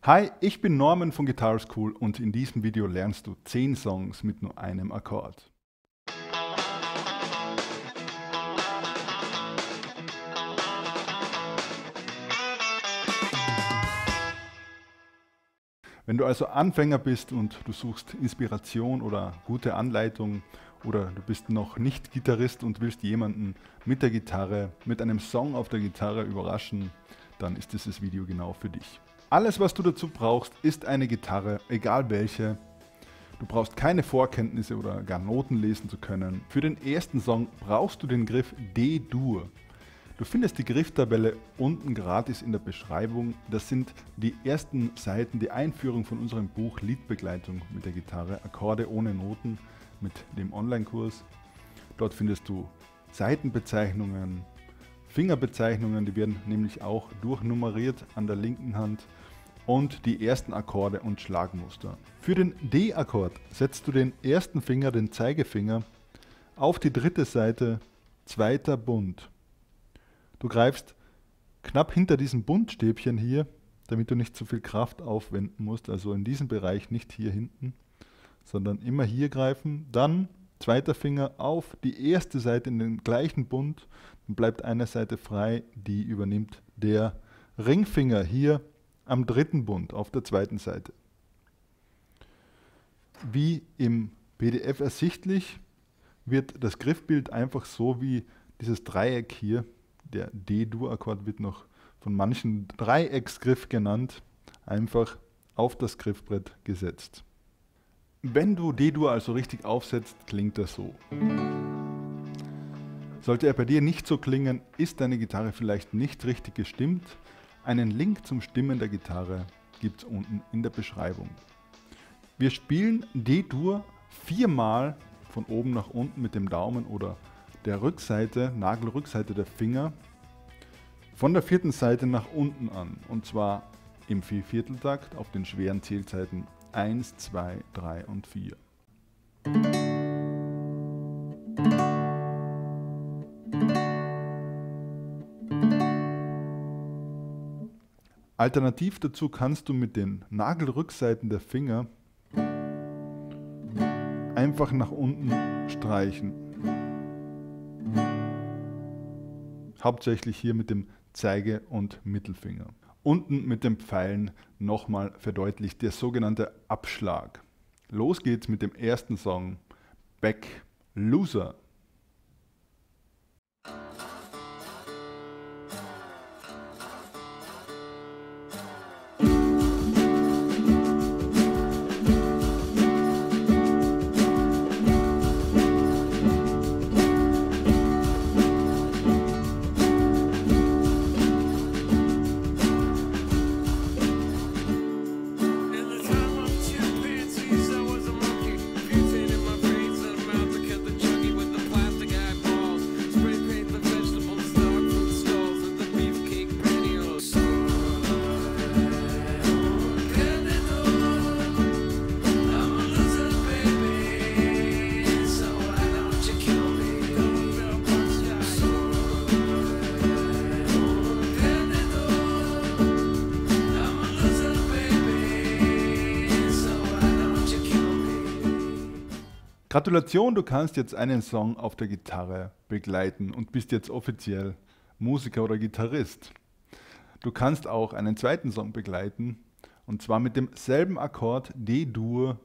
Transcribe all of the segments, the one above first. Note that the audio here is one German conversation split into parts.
Hi, ich bin Norman von Guitar School und in diesem Video lernst du 10 Songs mit nur einem Akkord. Wenn du also Anfänger bist und du suchst Inspiration oder gute Anleitung oder du bist noch nicht Gitarrist und willst jemanden mit der Gitarre, mit einem Song auf der Gitarre überraschen, dann ist dieses Video genau für dich. Alles, was du dazu brauchst, ist eine Gitarre, egal welche. Du brauchst keine Vorkenntnisse oder gar Noten lesen zu können. Für den ersten Song brauchst du den Griff D-Dur. Du findest die Grifftabelle unten gratis in der Beschreibung. Das sind die ersten Seiten, die Einführung von unserem Buch Liedbegleitung mit der Gitarre, Akkorde ohne Noten mit dem Online-Kurs. Dort findest du Seitenbezeichnungen, Fingerbezeichnungen, die werden nämlich auch durchnummeriert an der linken Hand und die ersten Akkorde und Schlagmuster. Für den D-Akkord setzt du den ersten Finger, den Zeigefinger, auf die dritte Seite, zweiter Bund. Du greifst knapp hinter diesem Bundstäbchen hier, damit du nicht zu viel Kraft aufwenden musst, also in diesem Bereich nicht hier hinten, sondern immer hier greifen. Dann zweiter Finger auf die erste Seite in den gleichen Bund, dann bleibt eine Seite frei, die übernimmt der Ringfinger hier am dritten Bund auf der zweiten Seite. Wie im PDF ersichtlich, wird das Griffbild einfach so wie dieses Dreieck hier. Der D-Dur-Akkord wird noch von manchen Dreiecksgriff genannt, einfach auf das Griffbrett gesetzt. Wenn du D-Dur also richtig aufsetzt, klingt das so. Sollte er bei dir nicht so klingen, ist deine Gitarre vielleicht nicht richtig gestimmt. Einen Link zum Stimmen der Gitarre gibt es unten in der Beschreibung. Wir spielen D-Dur 4-mal von oben nach unten mit dem Daumen oder der Rückseite, Nagelrückseite der Finger, von der vierten Seite nach unten an. Und zwar im Viervierteltakt auf den schweren Zählzeiten 1, 2, 3 und 4. Alternativ dazu kannst du mit den Nagelrückseiten der Finger einfach nach unten streichen. Hauptsächlich hier mit dem Zeige- und Mittelfinger. Unten mit den Pfeilen nochmal verdeutlicht der sogenannte Abschlag. Los geht's mit dem ersten Song, Beck Loser. Gratulation, du kannst jetzt einen Song auf der Gitarre begleiten und bist jetzt offiziell Musiker oder Gitarrist. Du kannst auch einen zweiten Song begleiten und zwar mit demselben Akkord D-Dur.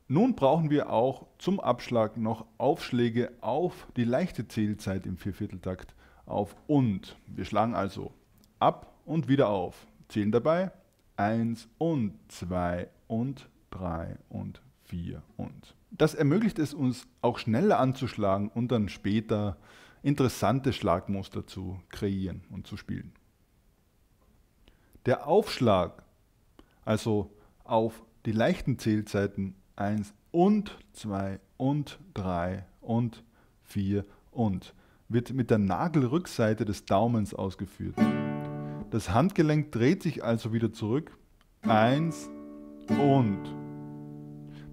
Nun brauchen wir auch zum Abschlag noch Aufschläge auf die leichte Zählzeit im Viervierteltakt auf und. Wir schlagen also ab und wieder auf. Zählen dabei 1 und 2 und 3 und 4 und. Das ermöglicht es uns auch schneller anzuschlagen und dann später interessante Schlagmuster zu kreieren und zu spielen. Der Aufschlag, also auf die leichten Zählzeiten 1 und 2 und 3 und 4 und, wird mit der Nagelrückseite des Daumens ausgeführt. Das Handgelenk dreht sich also wieder zurück, 1 und,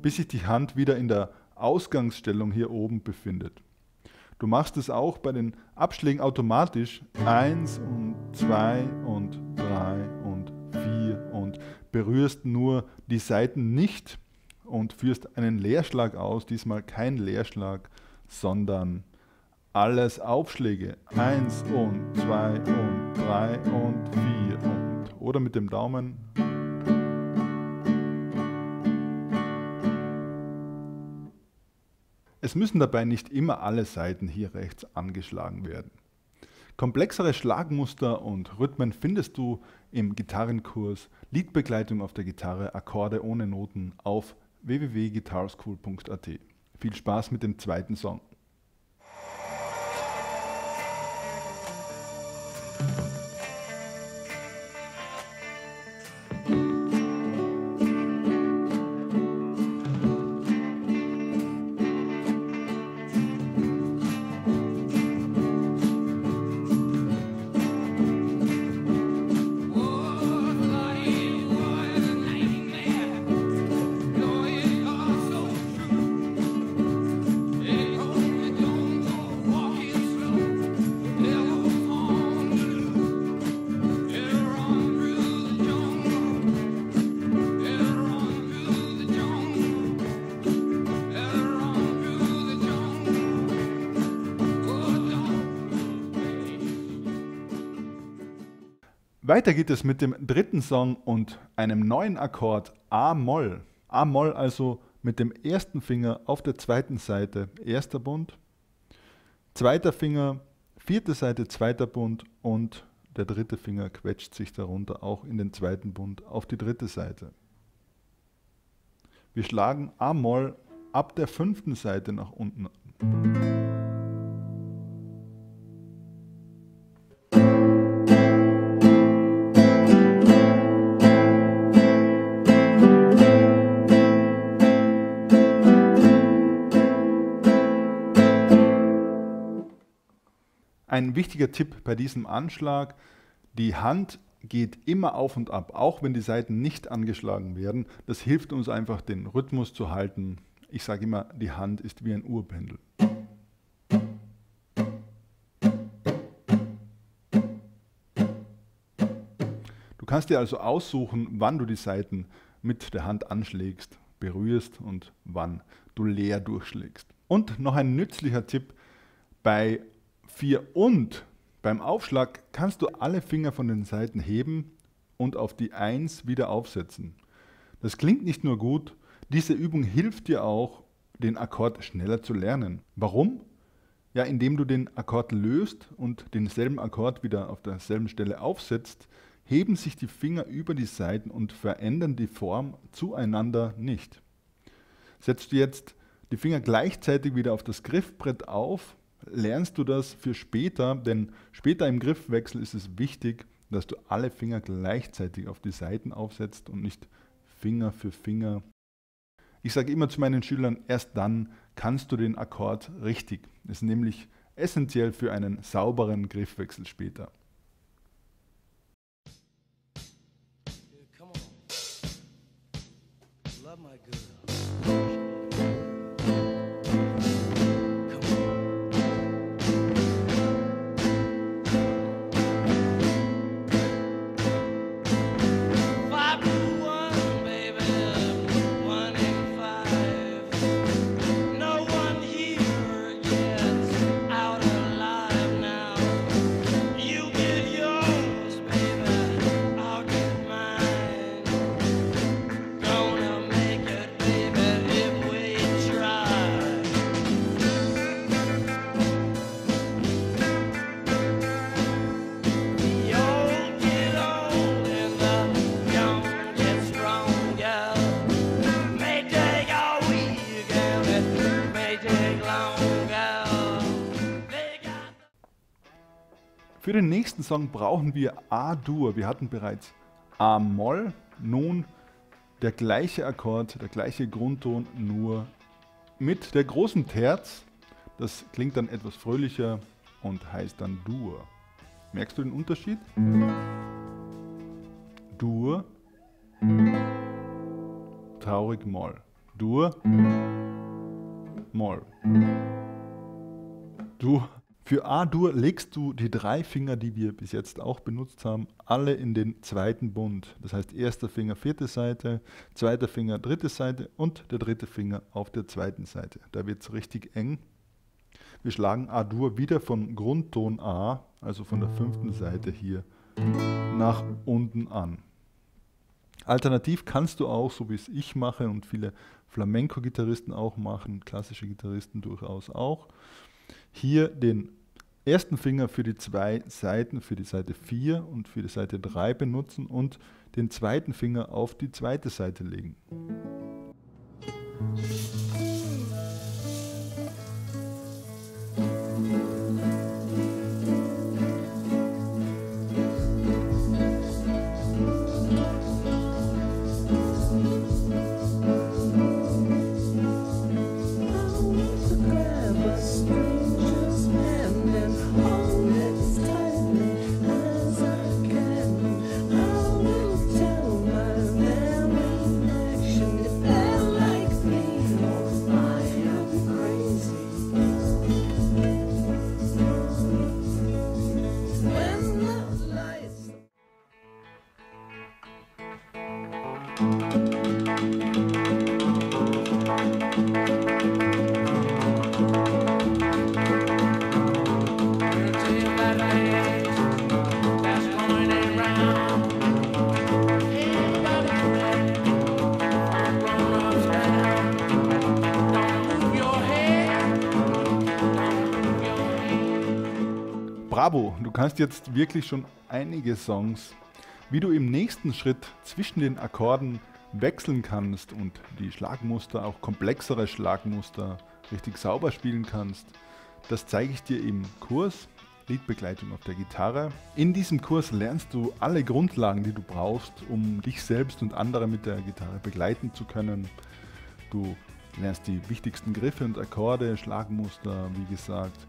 bis sich die Hand wieder in der Ausgangsstellung hier oben befindet. Du machst es auch bei den Abschlägen automatisch 1 und 2 und 3 und 4 und berührst nur die Saiten nicht und führst einen Leerschlag aus, diesmal kein Leerschlag, sondern alles Aufschläge. 1 und 2 und 3 und 4 und oder mit dem Daumen. Es müssen dabei nicht immer alle Saiten hier rechts angeschlagen werden. Komplexere Schlagmuster und Rhythmen findest du im Gitarrenkurs Liedbegleitung auf der Gitarre, Akkorde ohne Noten auf www.guitarschool.at. Viel Spaß mit dem zweiten Song. Weiter geht es mit dem dritten Song und einem neuen Akkord A-Moll. A-Moll also mit dem ersten Finger auf der zweiten Seite, erster Bund, zweiter Finger, vierte Seite, zweiter Bund und der dritte Finger quetscht sich darunter auch in den zweiten Bund auf die dritte Seite. Wir schlagen A-Moll ab der fünften Seite nach unten an. Ein wichtiger Tipp bei diesem Anschlag: Die Hand geht immer auf und ab, auch wenn die Saiten nicht angeschlagen werden. Das hilft uns einfach, den Rhythmus zu halten. Ich sage immer, die Hand ist wie ein Uhrpendel. Du kannst dir also aussuchen, wann du die Saiten mit der Hand anschlägst, berührst und wann du leer durchschlägst. Und noch ein nützlicher Tipp: Bei 4 und beim Aufschlag kannst du alle Finger von den Saiten heben und auf die 1 wieder aufsetzen. Das klingt nicht nur gut, diese Übung hilft dir auch, den Akkord schneller zu lernen. Warum? Ja, indem du den Akkord löst und denselben Akkord wieder auf derselben Stelle aufsetzt, heben sich die Finger über die Saiten und verändern die Form zueinander nicht. Setzt du jetzt die Finger gleichzeitig wieder auf das Griffbrett auf, lernst du das für später, denn später im Griffwechsel ist es wichtig, dass du alle Finger gleichzeitig auf die Saiten aufsetzt und nicht Finger für Finger. Ich sage immer zu meinen Schülern, erst dann kannst du den Akkord richtig. Das ist nämlich essentiell für einen sauberen Griffwechsel später. Für den nächsten Song brauchen wir A-Dur. Wir hatten bereits A-Moll, nun der gleiche Akkord, der gleiche Grundton, nur mit der großen Terz. Das klingt dann etwas fröhlicher und heißt dann Dur. Merkst du den Unterschied? Dur, traurig Moll. Dur, Moll. Dur, Für A-Dur legst du die 3 Finger, die wir bis jetzt auch benutzt haben, alle in den zweiten Bund. Das heißt, erster Finger 4. Seite, zweiter Finger 3. Seite und der 3. Finger auf der 2. Seite. Da wird es richtig eng. Wir schlagen A-Dur wieder von Grundton A, also von der 5. Seite hier, nach unten an. Alternativ kannst du auch, so wie es ich mache und viele Flamenco-Gitarristen auch machen, klassische Gitarristen durchaus auch, hier den ersten Finger für die 2 Seiten, für die Seite 4 und für die Seite 3 benutzen und den zweiten Finger auf die 2. Seite legen. Bravo, du kannst jetzt wirklich schon einige Songs. Wie du im nächsten Schritt zwischen den Akkorden wechseln kannst und die Schlagmuster, auch komplexere Schlagmuster, richtig sauber spielen kannst, das zeige ich dir im Kurs Liedbegleitung auf der Gitarre. In diesem Kurs lernst du alle Grundlagen, die du brauchst, um dich selbst und andere mit der Gitarre begleiten zu können. Du lernst die wichtigsten Griffe und Akkorde, Schlagmuster, wie gesagt.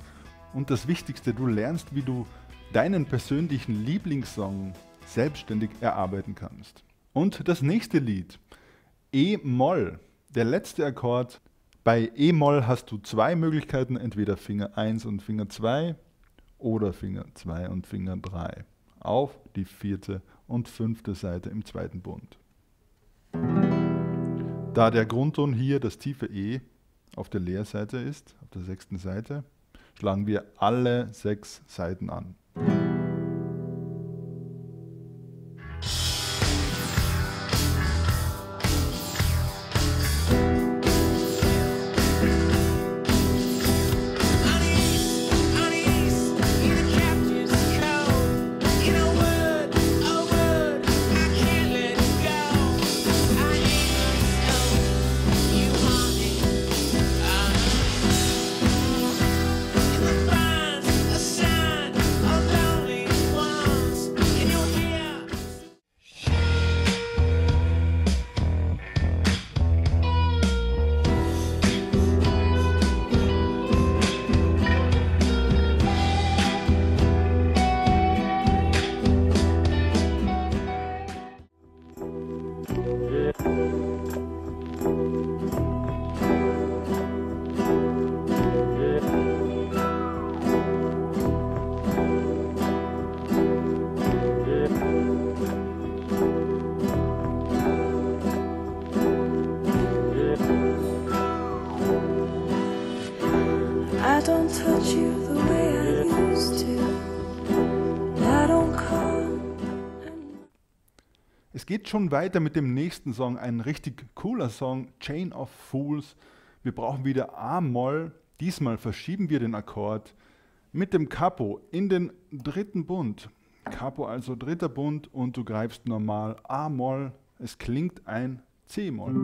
Und das Wichtigste, du lernst, wie du deinen persönlichen Lieblingssong selbstständig erarbeiten kannst. Und das nächste Lied, E-Moll, der letzte Akkord. Bei E-Moll hast du 2 Möglichkeiten, entweder Finger 1 und Finger 2 oder Finger 2 und Finger 3 auf die 4. und 5. Seite im zweiten Bund. Da der Grundton hier das tiefe E auf der Leerseite ist, auf der 6. Seite, schlagen wir alle 6 Seiten an. I don't touch you the way I used to. I don't call. Es geht schon weiter mit dem nächsten Song, ein richtig cooler Song, Chain of Fools. Wir brauchen wieder A-Moll. Diesmal verschieben wir den Akkord mit dem Capo in den 3. Bund. Capo also 3. Bund und du greifst normal A-Moll. Es klingt ein C-Moll.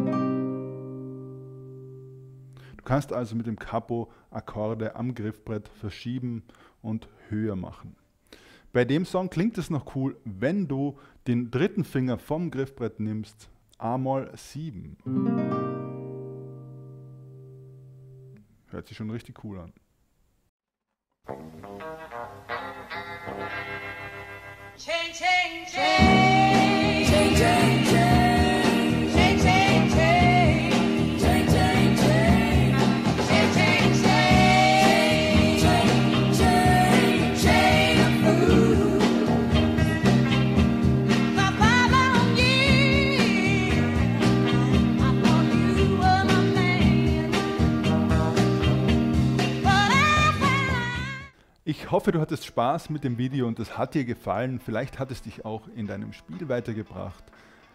Du kannst also mit dem Capo Akkorde am Griffbrett verschieben und höher machen. Bei dem Song klingt es noch cool, wenn du den 3. Finger vom Griffbrett nimmst, A-Moll 7. Hört sich schon richtig cool an. Chain, chain, chain, chain, chain, chain, chain, chain, chain. Chain, chain, chain, chain, chain, chain, chain, chain. Ich hoffe, du hattest Spaß mit dem Video und es hat dir gefallen. Vielleicht hat es dich auch in deinem Spiel weitergebracht.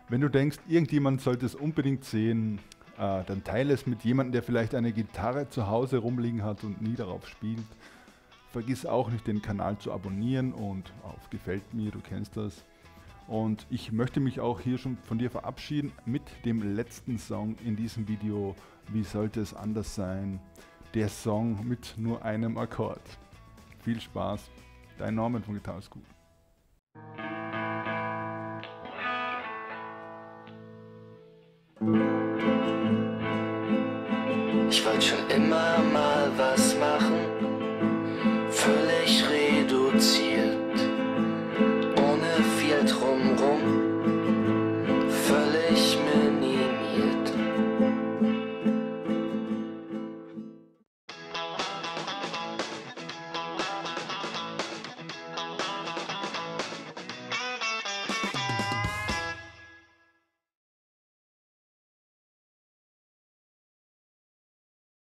Wenn du denkst, irgendjemand sollte es unbedingt sehen, dann teile es mit jemandem, der vielleicht eine Gitarre zu Hause rumliegen hat und nie darauf spielt. Vergiss auch nicht, den Kanal zu abonnieren und auf Gefällt mir, du kennst das. Und ich möchte mich auch hier schon von dir verabschieden mit dem letzten Song in diesem Video. Wie sollte es anders sein? Der Song mit nur einem Akkord. Viel Spaß, dein Norman von Guitar School. Ich wollte schon immer mal was machen, völlig reduziert.